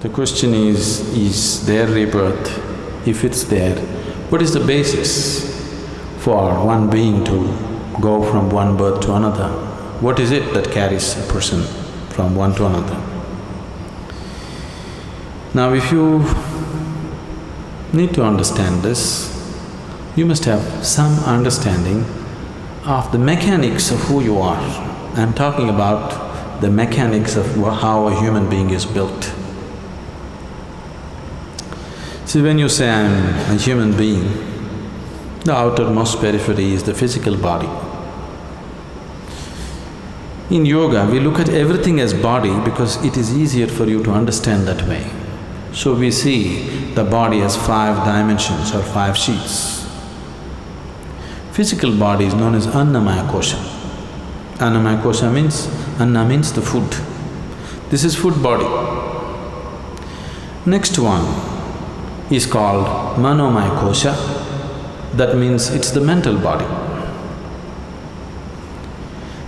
The question is there rebirth? If it's there, what is the basis for one being to go from one birth to another? What is it that carries a person from one to another? Now if you need to understand this, you must have some understanding of the mechanics of who you are. I'm talking about the mechanics of how a human being is built. See, when you say I'm a human being, the outermost periphery is the physical body. In yoga, we look at everything as body because it is easier for you to understand that way. So we see the body as 5 dimensions or 5 sheets. Physical body is known as Annamaya Kosha. Annamaya Kosha means… Anna means the food. This is food body. Next one is called Manomaya Kosha. That means it's the mental body.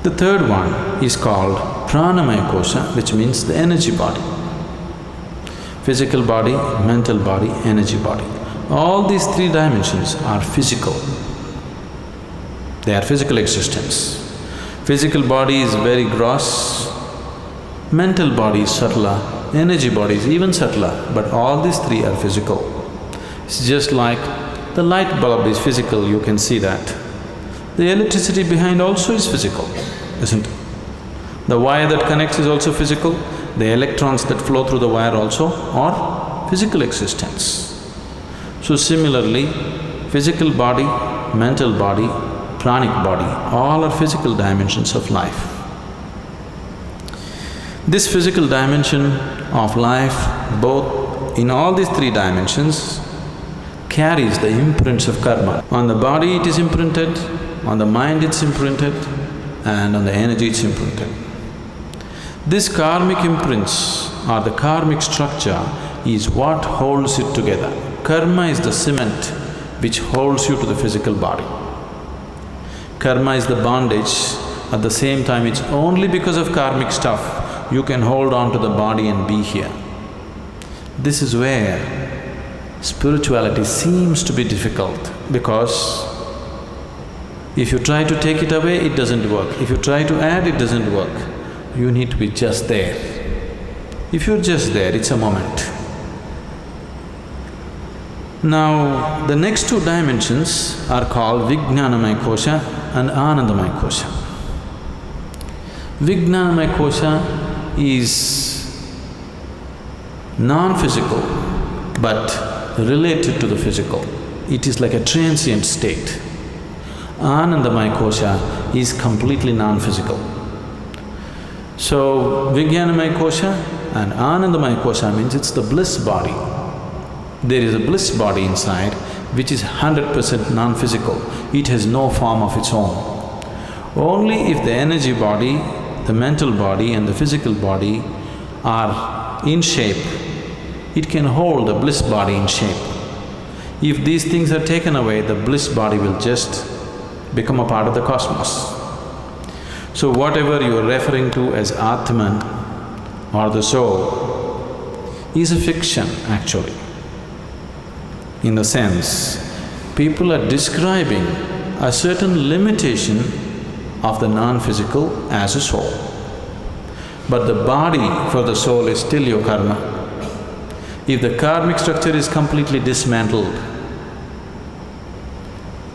The third one is called Pranamaya Kosha, which means the energy body. Physical body, mental body, energy body. All these 3 dimensions are physical. They are physical existence. Physical body is very gross, mental body is subtler, energy body is even subtler, but all these 3 are physical. It's just like the light bulb is physical, you can see that. The electricity behind also is physical, isn't it? The wire that connects is also physical, the electrons that flow through the wire also are physical existence. So similarly, physical body, mental body, pranic body, all are physical dimensions of life. This physical dimension of life, both in all these 3 dimensions, carries the imprints of karma. On the body it is imprinted, on the mind it's imprinted, and on the energy it's imprinted. This karmic imprints or the karmic structure is what holds it together. Karma is the cement which holds you to the physical body. Karma is the bondage, at the same time it's only because of karmic stuff you can hold on to the body and be here. This is where spirituality seems to be difficult because if you try to take it away, it doesn't work. If you try to add, it doesn't work. You need to be just there. If you're just there, it's a moment. Now, the next 2 dimensions are called Vijnanamaya Kosha and Anandamaya Kosha. Vijnanamaya Kosha is non-physical but related to the physical. It is like a transient state. Anandamaya Kosha is completely non-physical. So, Vijnanamaya Kosha and Anandamaya Kosha means it's the bliss body. There is a bliss body inside which is 100% non-physical. It has no form of its own. Only if the energy body, the mental body and the physical body are in shape, it can hold the bliss body in shape. If these things are taken away, the bliss body will just become a part of the cosmos. So whatever you are referring to as Atman or the soul is a fiction actually. In the sense, people are describing a certain limitation of the non-physical as a soul. But the body for the soul is still your karma. If the karmic structure is completely dismantled,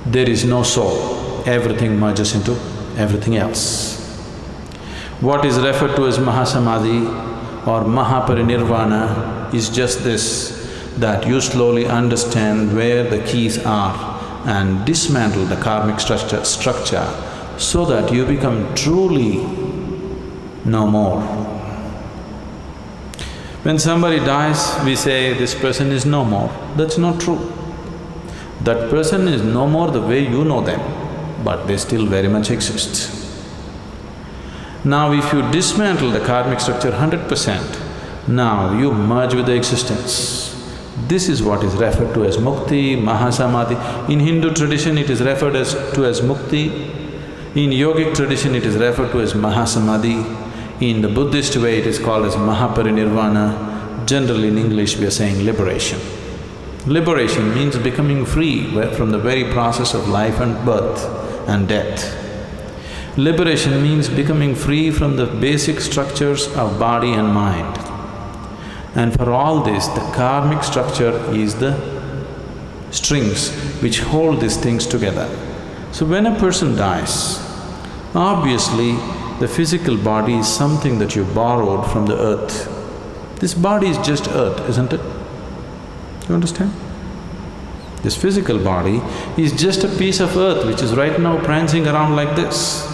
there is no soul, everything merges into everything else. What is referred to as Mahasamadhi or Mahaparinirvana is just this, that you slowly understand where the keys are and dismantle the karmic structure so that you become truly no more. When somebody dies, we say, this person is no more. That's not true. That person is no more the way you know them, but they still very much exist. Now if you dismantle the karmic structure 100%, now you merge with the existence. This is what is referred to as mukti, mahasamadhi. In Hindu tradition it is referred to as mukti. In yogic tradition it is referred to as mahasamadhi. In the Buddhist way it is called as mahaparinirvana. generally in English we are saying liberation. Liberation means becoming free from the very process of life and birth and death. Liberation means becoming free from the basic structures of body and mind. And for all this, the karmic structure is the strings which hold these things together. So when a person dies, obviously the physical body is something that you borrowed from the earth. This body is just earth, isn't it? You understand? This physical body is just a piece of earth which is right now prancing around like this.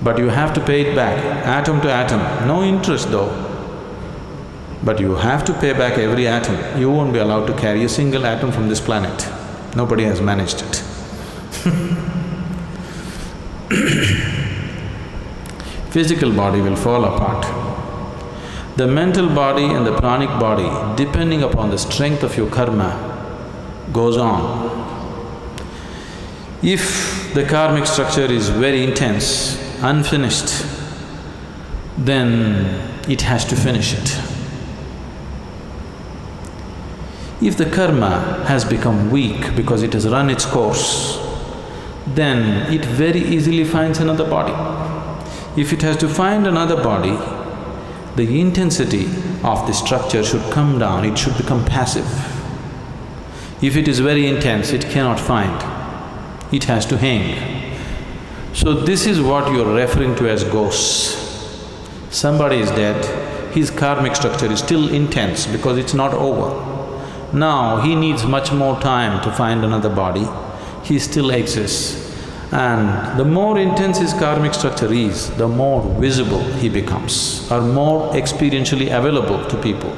But you have to pay it back, atom to atom, no interest though. But you have to pay back every atom. You won't be allowed to carry a single atom from this planet. Nobody has managed it. Physical body will fall apart. The mental body and the pranic body, depending upon the strength of your karma, goes on. If the karmic structure is very intense, unfinished, then it has to finish it. If the karma has become weak because it has run its course, then it very easily finds another body. If it has to find another body, the intensity of the structure should come down, it should become passive. If it is very intense, it cannot find, it has to hang. So this is what you're referring to as ghosts. Somebody is dead, his karmic structure is still intense because it's not over. Now he needs much more time to find another body, he still exists. And the more intense his karmic structure is, the more visible he becomes, or more experientially available to people.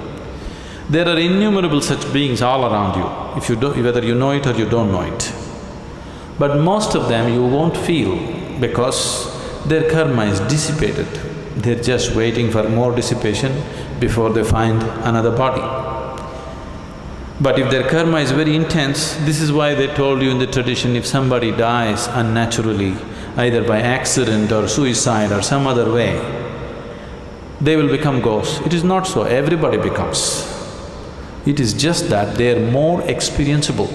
There are innumerable such beings all around you, if you whether you know it or you don't know it. But most of them you won't feel because their karma is dissipated. They're just waiting for more dissipation before they find another body. But if their karma is very intense, this is why they told you in the tradition, if somebody dies unnaturally, either by accident or suicide or some other way, they will become ghosts. It is not so, everybody becomes. It is just that they are more experienceable.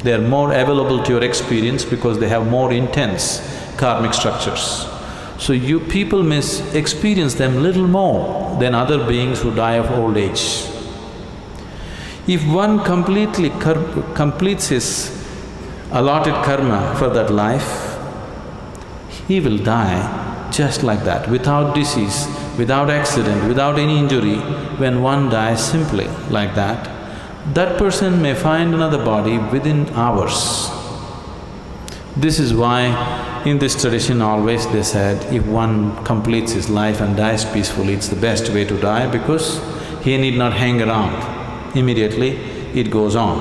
They are more available to your experience because they have more intense karmic structures. So you people may experience them little more than other beings who die of old age. If one completely completes his allotted karma for that life, he will die just like that, without disease, without accident, without any injury. When one dies simply like that, that person may find another body within hours. This is why in this tradition always they said, if one completes his life and dies peacefully, it's the best way to die because he need not hang around. Immediately it goes on.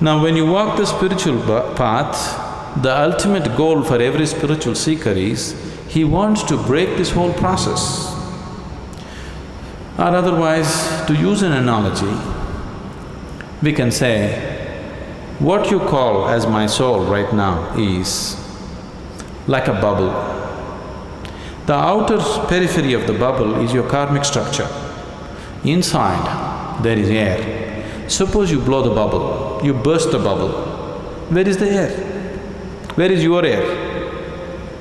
Now when you walk the spiritual path, the ultimate goal for every spiritual seeker is, he wants to break this whole process. Or otherwise, to use an analogy, we can say, what you call as my soul right now is like a bubble. The outer periphery of the bubble is your karmic structure. Inside, there is air. Suppose you blow the bubble, you burst the bubble. Where is the air? Where is your air?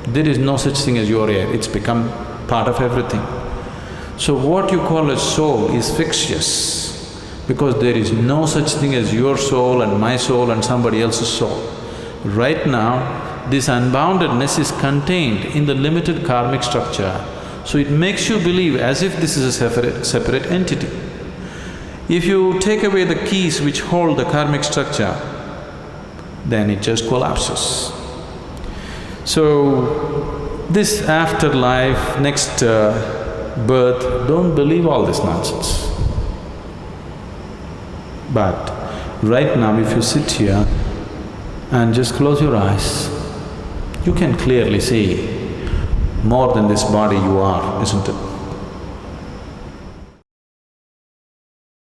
There is no such thing as your air, it's become part of everything. So what you call as soul is fictitious because there is no such thing as your soul and my soul and somebody else's soul. Right now, this unboundedness is contained in the limited karmic structure. So it makes you believe as if this is a separate entity. If you take away the keys which hold the karmic structure, then it just collapses. So, this afterlife, next birth, don't believe all this nonsense. But right now if you sit here and just close your eyes, you can clearly see more than this body you are, isn't it?